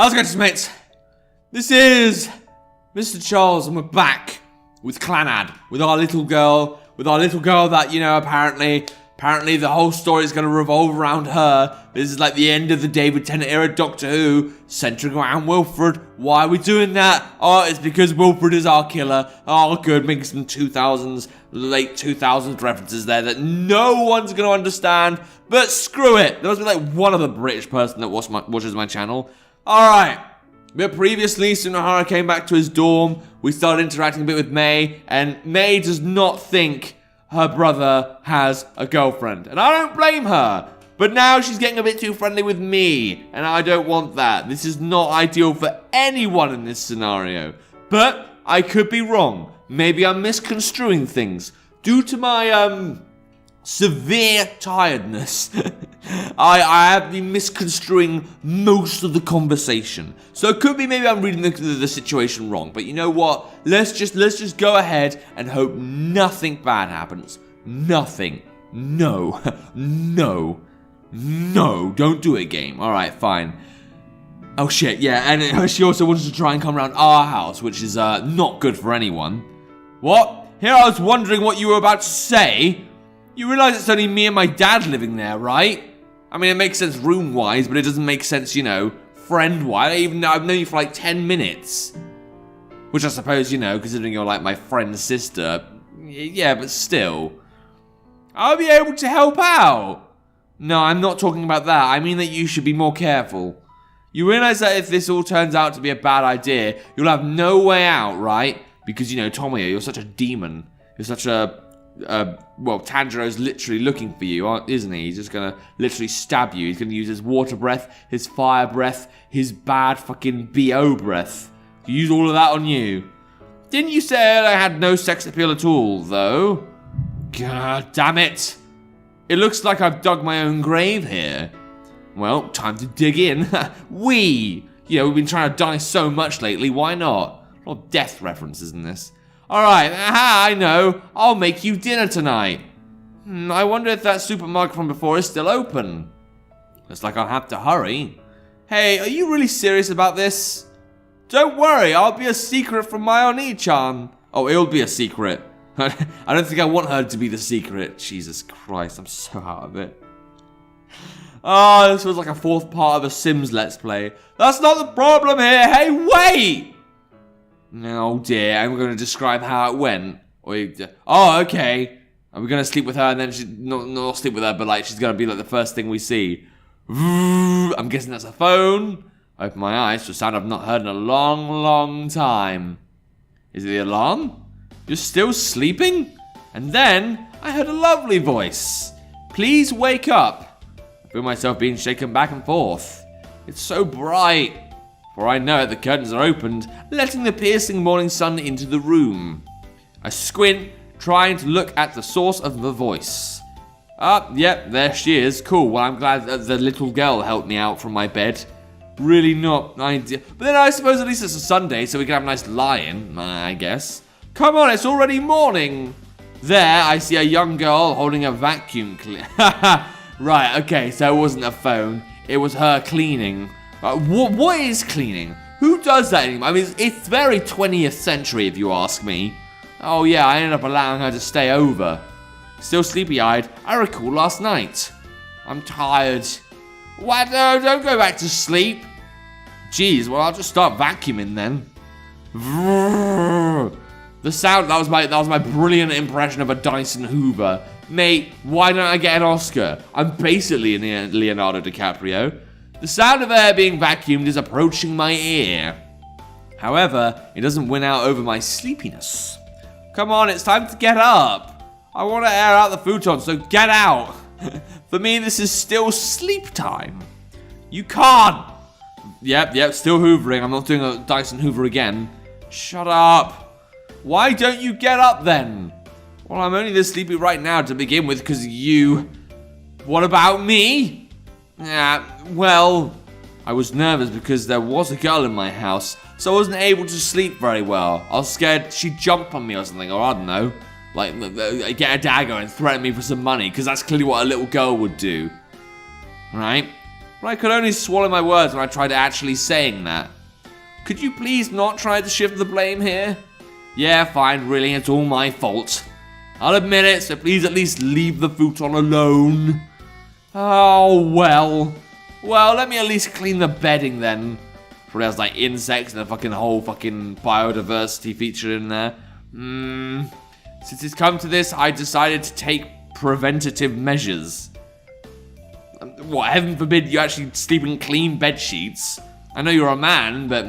How's it going, mates? This is Mrjacharles, and we're back with Clannad, with our little girl that, you know, apparently the whole story is going to revolve around her. This is like the end of the David Tennant era Doctor Who, centering around Wilfred. Why are we doing that? Oh, it's because Wilfred is our killer. Oh, good, making some 2000s, late 2000s references there that no one's going to understand, but screw it. There must be like one other British person that watches my channel. Alright, but previously Sunohara came back to his dorm, we started interacting a bit with May, and May does not think her brother has a girlfriend. And I don't blame her, but now she's getting a bit too friendly with me, and I don't want that. This is not ideal for anyone in this scenario. But I could be wrong. Maybe I'm misconstruing things. Due to my, severe tiredness, I have been misconstruing most of the conversation. So it could be maybe I'm reading the situation wrong. But you know what? Let's just go ahead and hope nothing bad happens. Nothing. No. No. No. Don't do it, game. Alright, fine. Oh shit, yeah. And she also wanted to try and come around our house, which is not good for anyone. What? Here I was wondering what you were about to say. You realize it's only me and my dad living there, right? I mean, it makes sense room-wise, but it doesn't make sense, you know, friend-wise. I've known you for like 10 minutes. Which I suppose, you know, considering you're like my friend's sister. Yeah, but still. I'll be able to help out. No, I'm not talking about that. I mean that you should be more careful. You realize that if this all turns out to be a bad idea, you'll have no way out, right? Because, you know, Tomoyo, you're such a demon. You're such a... well, Tanjiro's literally looking for you, isn't he? He's just gonna literally stab you. He's gonna use his water breath, his fire breath, his bad fucking BO breath. Use all of that on you. Didn't you say I had no sex appeal at all, though? God damn it. It looks like I've dug my own grave here. Well, time to dig in. You know, we've been trying to die so much lately, why not? A lot of death references in this. Alright, aha, I know. I'll make you dinner tonight. I wonder if that supermarket from before is still open. Looks like I'll have to hurry. Hey, are you really serious about this? Don't worry, I'll be a secret from my Oni-chan. Oh, it'll be a secret. I don't think I want her to be the secret. Jesus Christ, I'm so out of it. Oh, this was like a fourth part of a Sims Let's Play. That's not the problem here. Hey, wait! Oh dear, I'm going to describe how it went. Oh, okay. Are we going to sleep with her and then not sleep with her, but like she's going to be like the first thing we see. I'm guessing that's a phone. Open my eyes to a sound I've not heard in a long, long time. Is it the alarm? You're still sleeping? And then I heard a lovely voice. Please wake up. I feel myself being shaken back and forth. It's so bright. For I know it, the curtains are opened, letting the piercing morning sun into the room. I squint, trying to look at the source of the voice. Yep, there she is. Cool, well, I'm glad that the little girl helped me out from my bed. Really not ideal. But then I suppose at least it's a Sunday, so we can have a nice lie-in, I guess. Come on, it's already morning. There, I see a young girl holding a vacuum cleaner. Right, okay, so it wasn't a phone. It was her cleaning. What is cleaning? Who does that anymore? I mean, it's very 20th century if you ask me. Oh yeah, I ended up allowing her to stay over. Still sleepy-eyed, I recall last night. I'm tired. What? No, don't go back to sleep. Jeez, well I'll just start vacuuming then. The sound, that was my brilliant impression of a Dyson Hoover. Mate, why don't I get an Oscar? I'm basically Leonardo DiCaprio. The sound of air being vacuumed is approaching my ear. However, it doesn't win out over my sleepiness. Come on, it's time to get up. I want to air out the futon, so get out. For me, this is still sleep time. You can't. Yep, still hoovering. I'm not doing a Dyson Hoover again. Shut up. Why don't you get up then? Well, I'm only this sleepy right now to begin with because you... What about me? Well, I was nervous because there was a girl in my house, so I wasn't able to sleep very well. I was scared she'd jump on me or something, or I don't know. Like, get a dagger and threaten me for some money, because that's clearly what a little girl would do. Right? but I could only swallow my words when I tried actually saying that. Could you please not try to shift the blame here? Yeah, fine, really, it's all my fault. I'll admit it, so please at least leave the futon alone. Oh, well. Well, let me at least clean the bedding then. Probably has like insects and a fucking whole fucking biodiversity feature in there. Since it's come to this, I decided to take preventative measures. What, heaven forbid you actually sleep in clean bed sheets. I know you're a man, but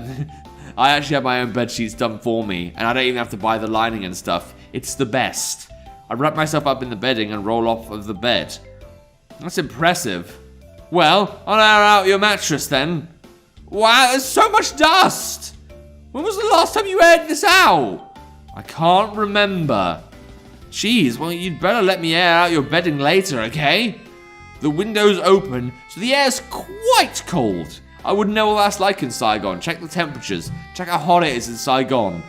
I actually have my own bed sheets done for me, and I don't even have to buy the lining and stuff. It's the best. I wrap myself up in the bedding and roll off of the bed. That's impressive. Well, I'll air out your mattress then. Wow, there's so much dust! When was the last time you aired this out? I can't remember. Jeez, well, you'd better let me air out your bedding later, okay? The window's open, so the air's quite cold. I wouldn't know what that's like in Saigon. Check the temperatures. Check how hot it is in Saigon.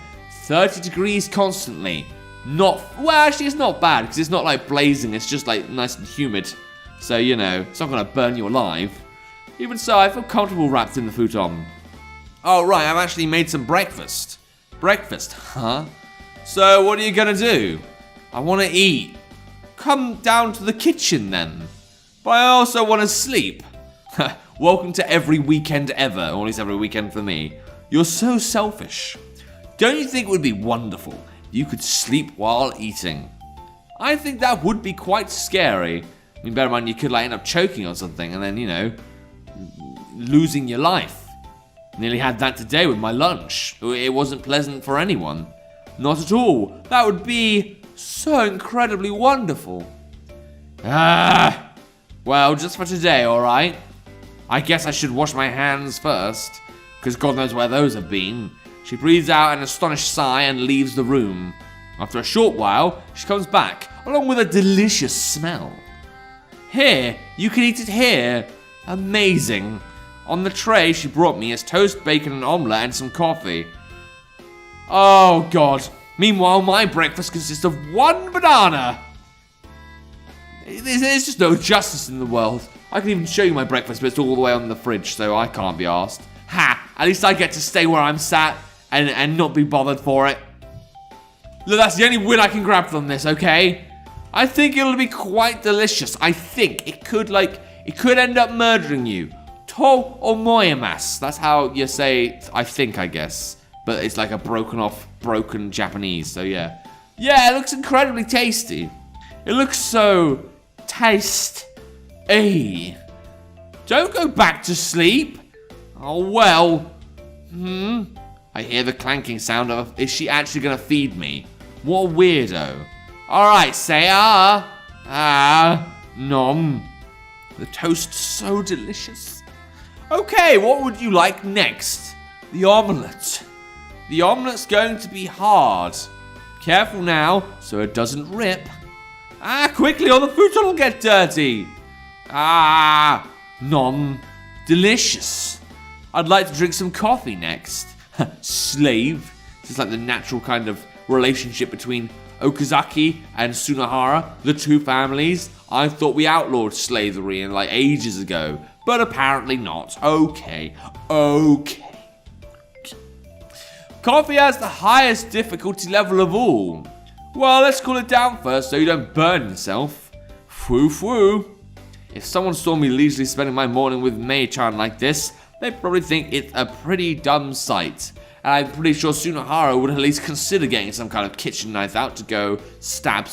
30 degrees constantly. Well, actually, it's not bad, because it's not like blazing. It's just like nice and humid. So, you know, it's not going to burn you alive. Even so, I feel comfortable wrapped in the futon. Oh, right, I've actually made some breakfast. Breakfast, huh? So, what are you gonna do? I want to eat. Come down to the kitchen, then. But I also want to sleep. Welcome to every weekend ever, or at least every weekend for me. You're so selfish. Don't you think it would be wonderful if you could sleep while eating? I think that would be quite scary. I mean, bear in mind, you could like end up choking on something and then, you know, losing your life. Nearly had that today with my lunch. It wasn't pleasant for anyone. Not at all. That would be so incredibly wonderful. Well, just for today, alright? I guess I should wash my hands first, because God knows where those have been. She breathes out an astonished sigh and leaves the room. After a short while, she comes back, along with a delicious smell. Here, you can eat it here. Amazing. On the tray she brought me is toast, bacon, and omelette, and some coffee. Oh, God. Meanwhile, my breakfast consists of one banana. There's just no justice in the world. I can even show you my breakfast, but it's all the way on the fridge, so I can't be asked. Ha! At least I get to stay where I'm sat and not be bothered for it. Look, that's the only win I can grab from this, okay? I think it'll be quite delicious. I think it could end up murdering you. To omoimasu. That's how you say, I guess. But it's like a broken Japanese, so yeah. Yeah, it looks incredibly tasty. It looks so tasty. Don't go back to sleep. Oh, well. I hear the clanking sound of, is she actually going to feed me? What a weirdo. Alright, say nom. The toast's so delicious. Okay, what would you like next? The omelette. The omelette's going to be hard. Careful now, so it doesn't rip. Quickly, or the futon will get dirty. Nom. Delicious. I'd like to drink some coffee next. Slave. This is like the natural kind of relationship between Okazaki and Sunohara, the two families. I thought we outlawed slavery in like ages ago, but apparently not. Okay. Coffee has the highest difficulty level of all. Well, let's cool it down first so you don't burn yourself. Foo. If someone saw me leisurely spending my morning with Mei-chan like this, they'd probably think it's a pretty dumb sight. And I'm pretty sure Sunohara would at least consider getting some kind of kitchen knife out to go stab.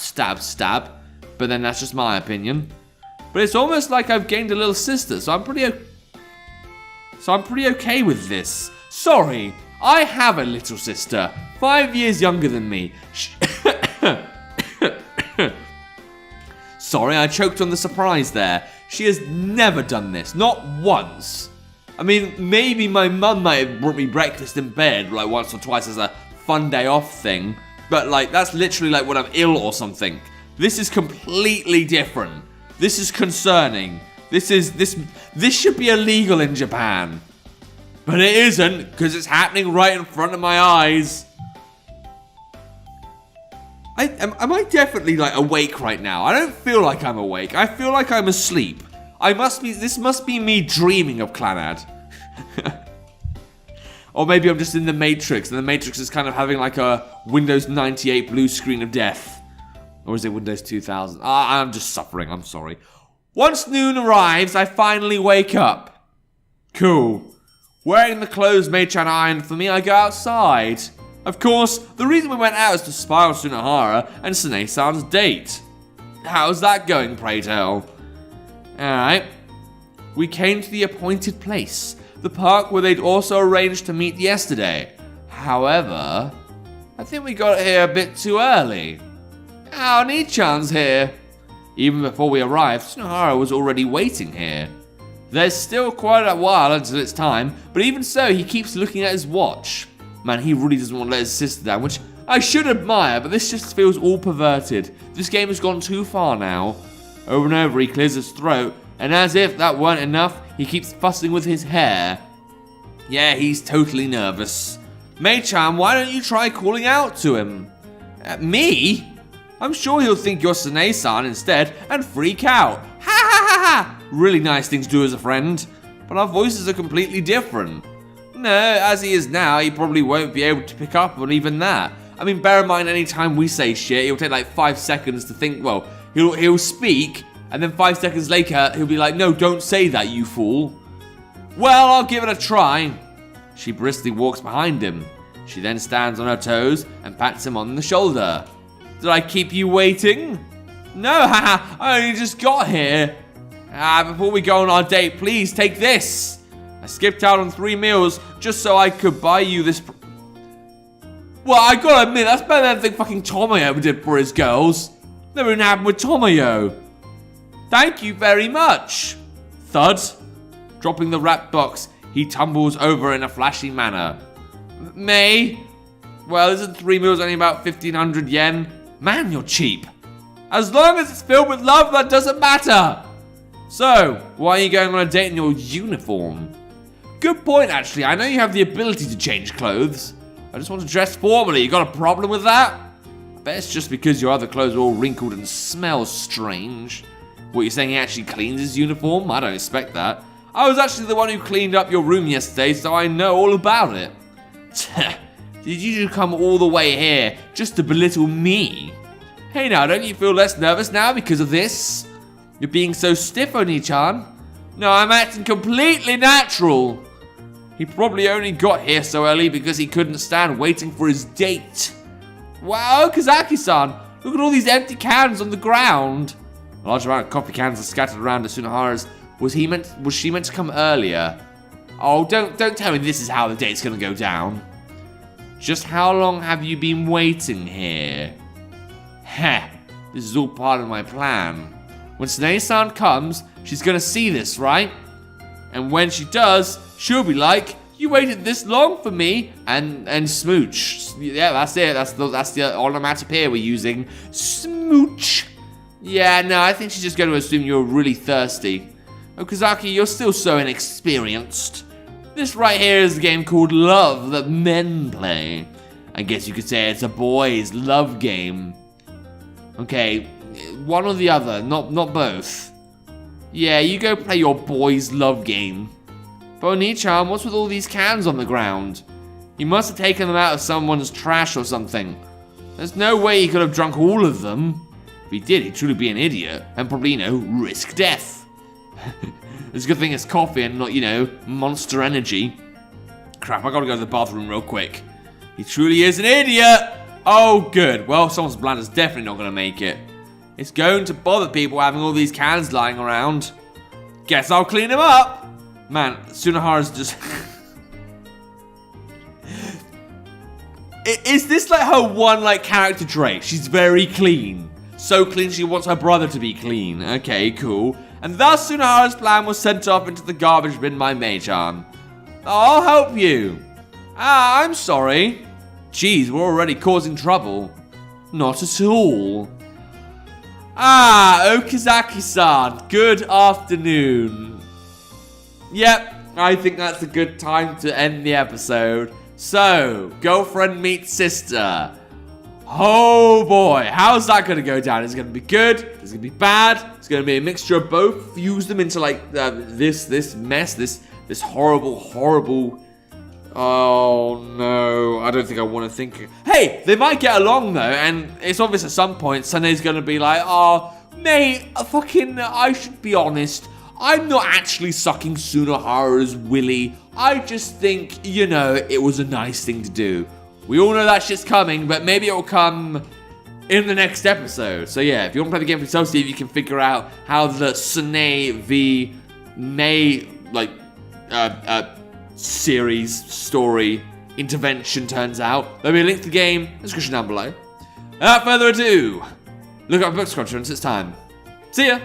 But then that's just my opinion. But it's almost like I've gained a little sister, so I'm pretty okay with this. Sorry, I have a little sister, 5 years younger than me. Sorry, I choked on the surprise there. She has never done this, not once. I mean, maybe my mum might have brought me breakfast in bed, like once or twice as a fun day off thing. But like, that's literally like when I'm ill or something. This is completely different. This is concerning. This should be illegal in Japan. But it isn't, because it's happening right in front of my eyes. Am I definitely like awake right now? I don't feel like I'm awake. I feel like I'm asleep. This must be me dreaming of Clannad. Or maybe I'm just in the Matrix, and the Matrix is kind of having like a Windows 98 blue screen of death. Or is it Windows 2000? I'm just suffering, I'm sorry. Once noon arrives, I finally wake up. Cool. Wearing the clothes Mrjacharles ironed for me, I go outside. Of course, the reason we went out is to spy on Sunohara and Sunohara's date. How's that going, pray tell? Alright. We came to the appointed place, the park where they'd also arranged to meet yesterday. However, I think we got here a bit too early. Our Mrjacharles here. Even before we arrived, Sunohara was already waiting here. There's still quite a while until it's time, but even so, he keeps looking at his watch. Man, he really doesn't want to let his sister down, which I should admire, but this just feels all perverted. This game has gone too far now. Over and over, he clears his throat, and as if that weren't enough, he keeps fussing with his hair. Yeah, he's totally nervous. Mrjacharles, why don't you try calling out to him? Me? I'm sure he'll think you're Sunohara instead and freak out. Ha ha ha ha! Really nice thing to do as a friend. But our voices are completely different. No, as he is now, he probably won't be able to pick up on even that. I mean, bear in mind, any time we say shit, it'll take like 5 seconds to think, well, he'll speak, and then 5 seconds later, he'll be like, no, don't say that, you fool. Well, I'll give it a try. She briskly walks behind him. She then stands on her toes and pats him on the shoulder. Did I keep you waiting? No, haha, I only just got here. Before we go on our date, please take this. I skipped out on 3 meals just so I could buy you this. Well, I gotta admit, that's better than the fucking Tomoyo did for his girls. Never even happened with Tomoyo. Thank you very much. Thud. Dropping the wrap box, he tumbles over in a flashy manner. May? Well, isn't 3 meals only about 1,500 yen? Man, you're cheap. As long as it's filled with love, that doesn't matter. So, why are you going on a date in your uniform? Good point, actually. I know you have the ability to change clothes. I just want to dress formally. You got a problem with that? I bet it's just because your other clothes are all wrinkled and smell strange. What, you're saying he actually cleans his uniform? I don't expect that. I was actually the one who cleaned up your room yesterday, so I know all about it. Did you come all the way here just to belittle me? Hey now, don't you feel less nervous now because of this? You're being so stiff, Oni-chan. No, I'm acting completely natural. He probably only got here so early because he couldn't stand waiting for his date. Wow, Okazaki-san, look at all these empty cans on the ground. A large amount of coffee cans are scattered around the Sunohara's. Was she meant to come earlier? Oh, don't tell me this is how the date's gonna go down. Just how long have you been waiting here? Heh, this is all part of my plan. When Sunohara-san comes, she's gonna see this, right? And when she does, she'll be like, you waited this long for me, and smooch. Yeah, that's it. That's the onomatopoeia we're using. Smooch. Yeah, no, I think she's just going to assume you're really thirsty. Okazaki, you're still so inexperienced. This right here is a game called Love that men play. I guess you could say it's a boys' love game. Okay, one or the other, not both. Yeah, you go play your boys' love game. But Oni-chan, what's with all these cans on the ground? He must have taken them out of someone's trash or something. There's no way he could have drunk all of them. If he did, he'd truly be an idiot and probably, risk death. It's a good thing it's coffee and not, Monster Energy. Crap, I gotta go to the bathroom real quick. He truly is an idiot! Oh, good. Well, someone's bladder's definitely not gonna make it. It's going to bother people having all these cans lying around. Guess I'll clean them up. Man, Sunohara's just... Is this like her one character trait? She's very clean. So clean she wants her brother to be clean. Okay, cool. And thus Sunohara's plan was sent off into the garbage bin by Mrjacharles. I'll help you. I'm sorry. Geez, we're already causing trouble. Not at all. Okazaki-san, good afternoon. Yep, I think that's a good time to end the episode. So, girlfriend meets sister. Oh boy, how's that gonna go down? Is it gonna be good? Is it gonna be bad? It's gonna be a mixture of both. Fuse them into like this mess, this horrible. Oh no, I don't think I want to think. Hey, they might get along though, and it's obvious at some point Sunny's gonna be like, oh mate, I should be honest. I'm not actually sucking Sunohara's willy. I just think, it was a nice thing to do. We all know that shit's coming, but maybe it'll come in the next episode. So yeah, if you want to play the game for yourself, see if you can figure out how the Sunay v May, series, story, intervention turns out. There'll be a link to the game in the description down below. Without further ado, look up Book Cruncher and it's time. See ya!